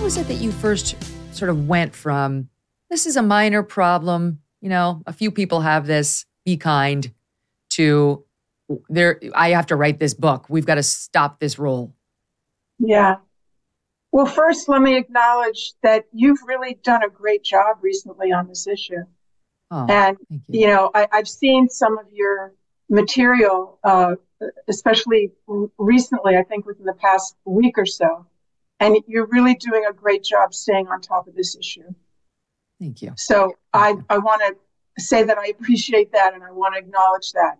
was it that you first sort of went from, this is a minor problem, a few people have this, be kind, to I have to write this book. We've got to stop this role. Yeah. Well, first, let me acknowledge that you've really done a great job recently on this issue. Oh, and, thank you. I've seen some of your material, especially recently, I think within the past week or so. And you're really doing a great job staying on top of this issue. Thank you. So I want to say that I appreciate that, and I want to acknowledge that.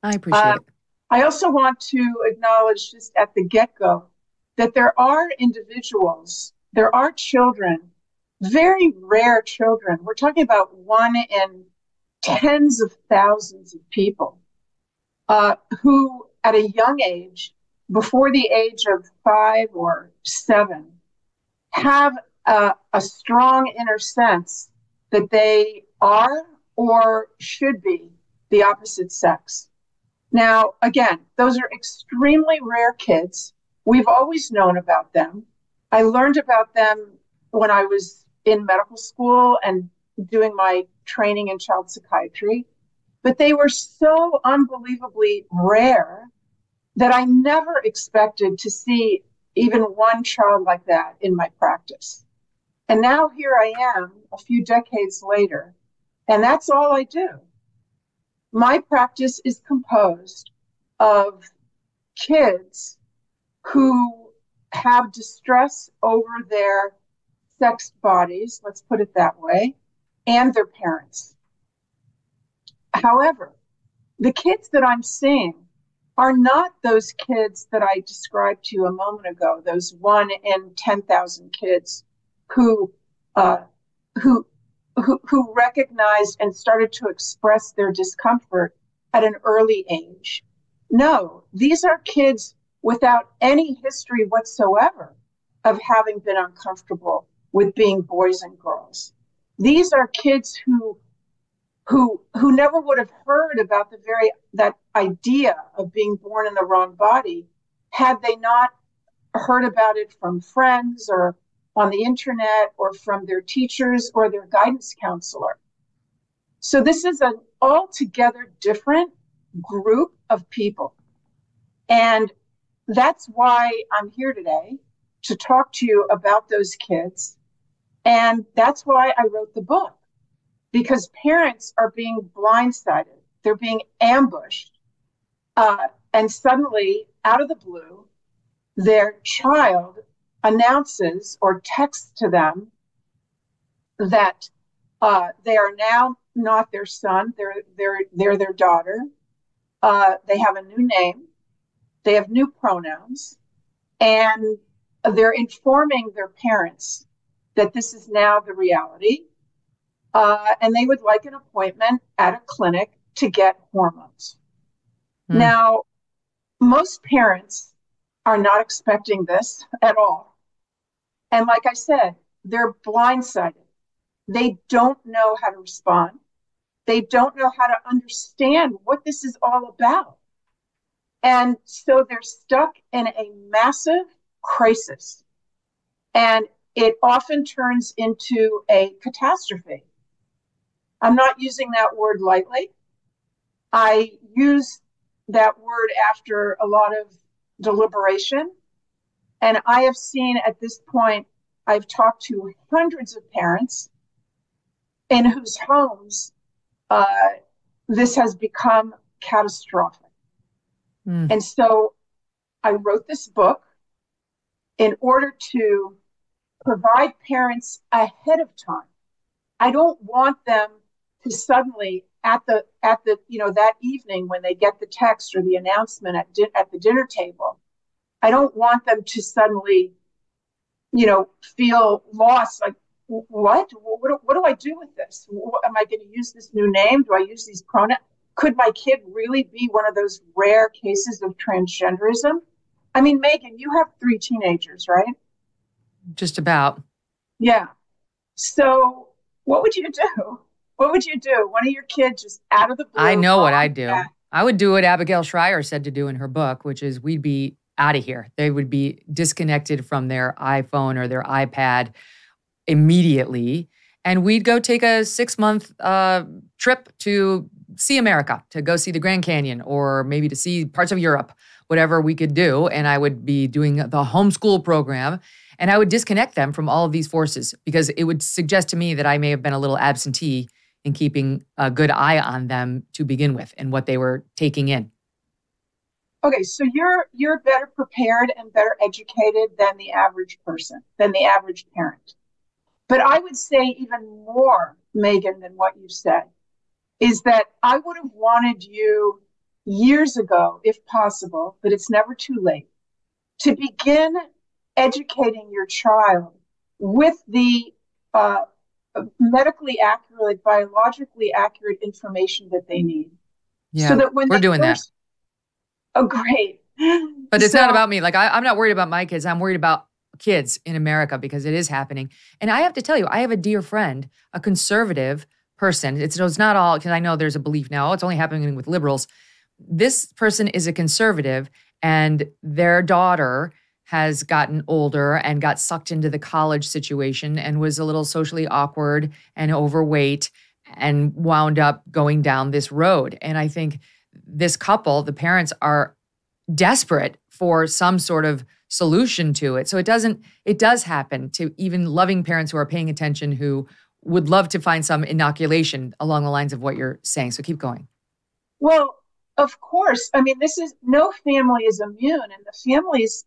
I appreciate it. I also want to acknowledge just at the get-go that there are individuals, there are children, very rare children. We're talking about 1 in tens of thousands of people who at a young age, before the age of 5 or 7, have a strong inner sense that they are or should be the opposite sex. Now, again, those are extremely rare kids. We've always known about them. I learned about them when I was in medical school and doing my training in child psychiatry, but they were so unbelievably rare that I never expected to see even one child like that in my practice. And now here I am a few decades later, and that's all I do. My practice is composed of kids who have distress over their sexed bodies, let's put it that way, and their parents. However, the kids that I'm seeing are not those kids that I described to you a moment ago, those 1 in 10,000 kids who recognized and started to express their discomfort at an early age. No, these are kids without any history whatsoever of having been uncomfortable with being boys and girls. These are kids who never would have heard about that idea of being born in the wrong body had they not heard about it from friends or on the internet or from their teachers or their guidance counselor. So this is an altogether different group of people. And that's why I'm here today, to talk to you about those kids. And that's why I wrote the book, because parents are being blindsided. They're being ambushed. And suddenly, out of the blue, their child announces or texts to them that they are now not their son, they're their daughter. They have a new name, they have new pronouns, and they're informing their parents that this is now the reality, and they would like an appointment at a clinic to get hormones. Now, most parents are not expecting this at all. And like I said, they're blindsided. They don't know how to respond. They don't know how to understand what this is all about. And so they're stuck in a massive crisis. And it often turns into a catastrophe. I'm not using that word lightly. I use that word after a lot of deliberation. And I have seen at this point, I've talked to hundreds of parents in whose homes this has become catastrophic. And so I wrote this book in order to provide parents ahead of time. I don't want them to suddenly at the that evening when they get the text or the announcement at the dinner table, I don't want them to suddenly, feel lost. Like, what do I do with this? Am I going to use this new name? Do I use these pronouns? Could my kid really be one of those rare cases of transgenderism? I mean, Megyn, you have 3 teenagers, right? Just about. Yeah. So what would you do? What would you do? One of your kids just out of the blue. I know what I'd do. I would do what Abigail Schreier said to do in her book, which is we'd be out of here. They would be disconnected from their iPhone or their iPad immediately. And we'd go take a 6-month trip to see America, to go see the Grand Canyon, or maybe to see parts of Europe, whatever we could do. And I would be doing the homeschool program, and I would disconnect them from all of these forces, because it would suggest to me that I may have been a little absentee in keeping a good eye on them to begin with and what they were taking in. Okay, so you're better prepared and better educated than the average person, than the average parent. But I would say even more, Megyn, than what you said, is that I would have wanted you years ago, if possible, but it's never too late, to begin educating your child with the medically accurate, biologically accurate information that they need. Yeah, so that when we're doing that. Oh, great. But it's not about me. Like, I'm not worried about my kids. I'm worried about kids in America, because it is happening. And I have to tell you, I have a dear friend, a conservative person. It's not all, because I know there's a belief now, it's only happening with liberals. This person is a conservative, and their daughter has gotten older and got sucked into the college situation and was a little socially awkward and overweight and wound up going down this road. And I think this couple, the parents, are desperate for some sort of solution to it. So it does happen to even loving parents who are paying attention, who would love to find some inoculation along the lines of what you're saying. So keep going. Well, of course. I mean, no family is immune. And the families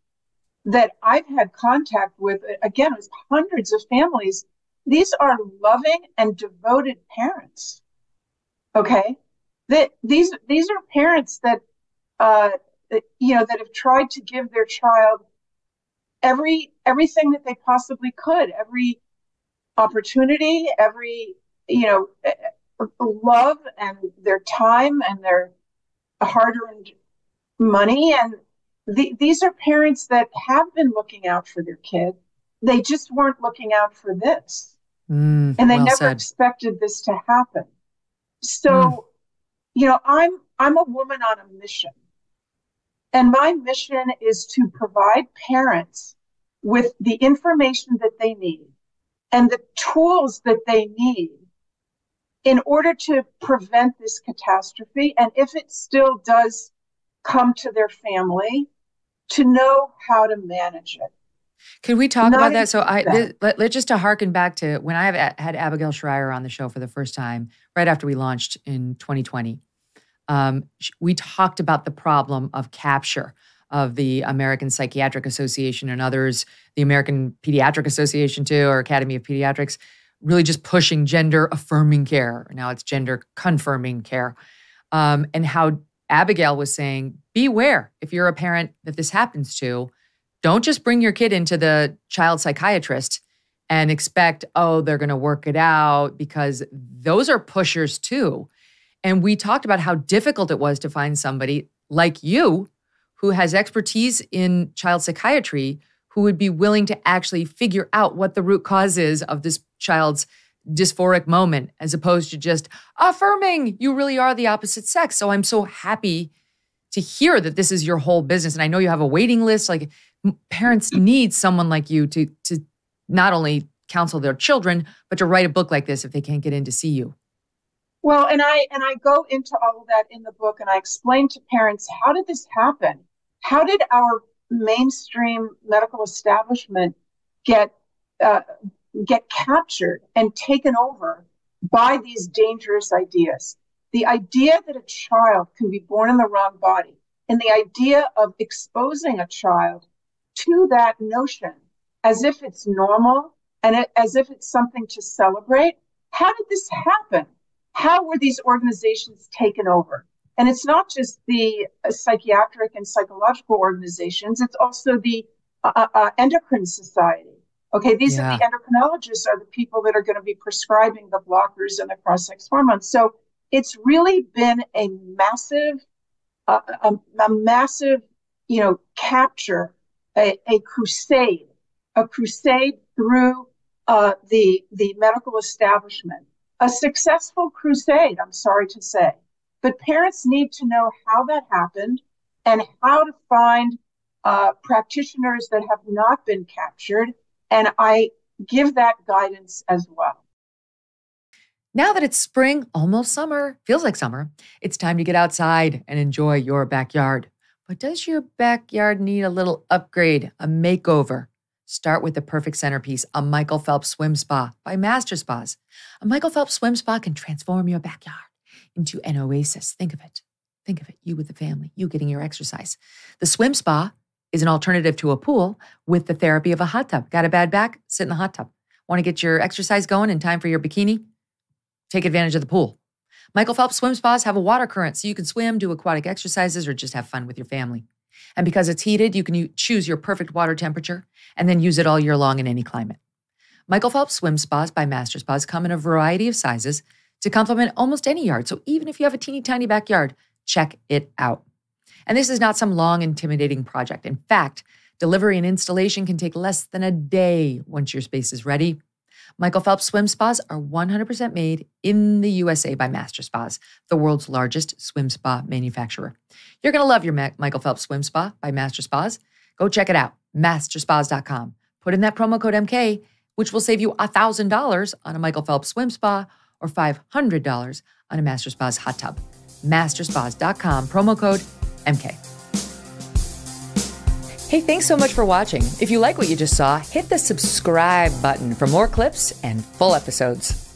that I've had contact with, again, with hundreds of families, these are loving and devoted parents. Okay? These are parents that, that have tried to give their child everything that they possibly could, every opportunity, every, love, and their time and their hard-earned money. And these are parents that have been looking out for their kid. They just weren't looking out for this. And they never expected this to happen. So, I'm a woman on a mission. And my mission is to provide parents with the information that they need and the tools that they need in order to prevent this catastrophe. And if it still does come to their family, to know how to manage it. Can we talk about that? So let's just to harken back to when I had Abigail Schreier on the show for the first time, right after we launched in 2020. We talked about the problem of capture of the American Psychiatric Association and others, the American Pediatric Association too, or Academy of Pediatrics, really just pushing gender-affirming care. Now it's gender-confirming care. And how Abigail was saying, beware if you're a parent that this happens to. Don't just bring your kid into the child psychiatrist and expect, they're going to work it out, because those are pushers too. And we talked about how difficult it was to find somebody like you who has expertise in child psychiatry, who would be willing to actually figure out what the root cause is of this child's dysphoric moment, as opposed to just affirming you really are the opposite sex. So I'm so happy to hear that this is your whole business. And I know you have a waiting list. Like, parents need someone like you to not only counsel their children, but to write a book like this if they can't get in to see you. Well, and I go into all of that in the book, and I explain to parents, how did this happen? How did our mainstream medical establishment get captured and taken over by these dangerous ideas? The idea that a child can be born in the wrong body, and the idea of exposing a child to that notion as if it's normal and as if it's something to celebrate. How did this happen? How were these organizations taken over? And it's not just the psychiatric and psychological organizations, it's also the endocrine society. Okay, these are the endocrinologists, are the people that are going to be prescribing the blockers and the cross-sex hormones. So it's really been a massive, capture, a crusade through the medical establishment. A successful crusade, I'm sorry to say. But parents need to know how that happened and how to find practitioners that have not been captured, and I give that guidance as well. Now that it's spring, almost summer, feels like summer, it's time to get outside and enjoy your backyard. But does your backyard need a little upgrade, a makeover? Start with the perfect centerpiece, a Michael Phelps Swim Spa by Master Spas. A Michael Phelps Swim Spa can transform your backyard into an oasis. Think of it. Think of it. You with the family, you getting your exercise. The Swim Spa is an alternative to a pool with the therapy of a hot tub. Got a bad back? Sit in the hot tub. Want to get your exercise going in time for your bikini? Take advantage of the pool. Michael Phelps Swim Spas have a water current so you can swim, do aquatic exercises, or just have fun with your family. And because it's heated, you can choose your perfect water temperature and then use it all year long in any climate. Michael Phelps Swim Spas by Master Spas come in a variety of sizes to complement almost any yard. So even if you have a teeny tiny backyard, check it out. And this is not some long, intimidating project. In fact, delivery and installation can take less than a day once your space is ready. Michael Phelps Swim Spas are 100% made in the USA by Master Spas, the world's largest swim spa manufacturer. You're going to love your Michael Phelps Swim Spa by Master Spas. Go check it out, masterspas.com. Put in that promo code MK, which will save you $1,000 on a Michael Phelps Swim Spa or $500 on a Master Spas hot tub. masterspas.com, promo code MK. Hey, thanks so much for watching. If you like what you just saw, hit the subscribe button for more clips and full episodes.